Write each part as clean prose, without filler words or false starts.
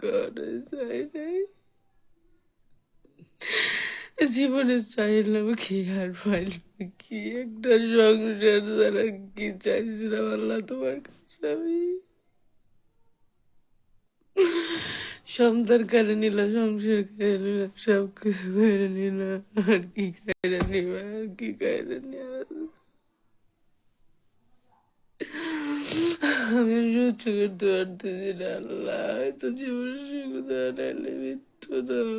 কখনো চাই নাই। জীবনে চাইলাম কি আর পাইলাম কি? একটা সংসার ছাড়া কি চাইছিলাম আল্লাহ তোমার কাছে আমি? সন্তান কেড়ে নিল, সংসার কেড়ে নিল, সবকিছু কেড়ে নিল। আর কি কেড়ে নিবে? আর কি কেড়ে নিয়ে আমি সহ্য করতে পারতেছি না আল্লাহ। হয়তো জীবনে সুখ দাও, নাহলে মৃত্যু দাও।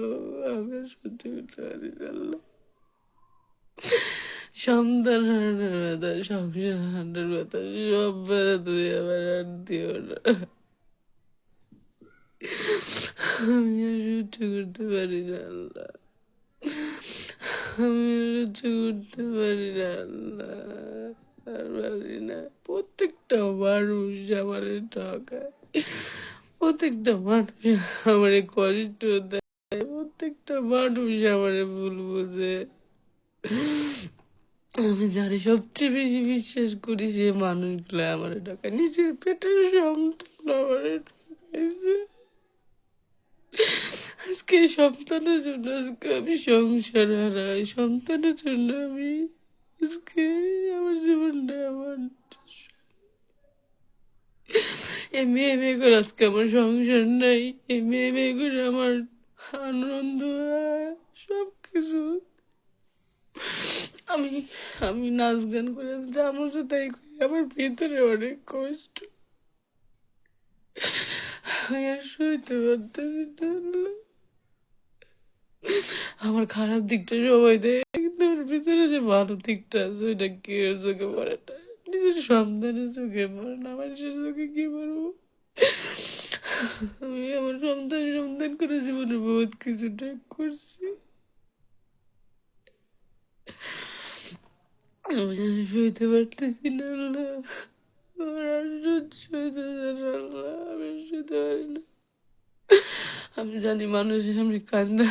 আমি আর সহ্য করতে পারি না আল্লাহ। সন্তান হারানোর ব্যথা, সংসার হারানোর ব্যথা, সব ব্যথা তুমি আমার আর দিও না। আমি আর সহ্য করতে পারি না আল্লাহ। আমি আর সহ্য করতে পারি না আল্লাহ। আর পারি না। প্রত্যেকটা মানুষ আমার ঠকায়, প্রত্যেকটা মানুষ আমার কষ্ট দেয়, প্রত্যেকটা মানুষ আমার ভুল বোঝে। আমি জানি সবচেয়ে বেশি বিশ্বাস করি যে মানুষগুলো আমার ঠকায়। নিজের পেটের সন্তান আমার ঠকাইছে। আজকে সন্তানের জন্য আজকে আমি সংসার হারাই, সন্তানের জন্য আমি আজকে আমার জীবনটা আমার মেয়ে মেয়ে করে আজকে আমার সংসার নাই। মেয়ে মেয়ে করে আমার আনন্দ সবকিছু আমি আমি নাচ গান করে যা মজা তাই করি। আমার ভিতরে অনেক কষ্ট, আমি আর সইতে পারতেছি না। আমার খারাপ দিকটা সবাই দেয়, কিন্তু ওর ভিতরে যে ভালো দিকটা আছে ওইটা কেউ চোখে পড়ে না। নিজের সন্তানের চোখে পড়ে না, মানুষের চোখে কি পড়বো? আমি আমার সন্তান সন্তান করে জীবনে বহুত কিছু ত্যাগ করছি। আমি সইতে পারতেছি না আল্লাহ। আমার আর সহ্য হইতেছে না আল্লাহ। আমি সইতে পারি না। আমি জানি মানুষের সামনে কান্দা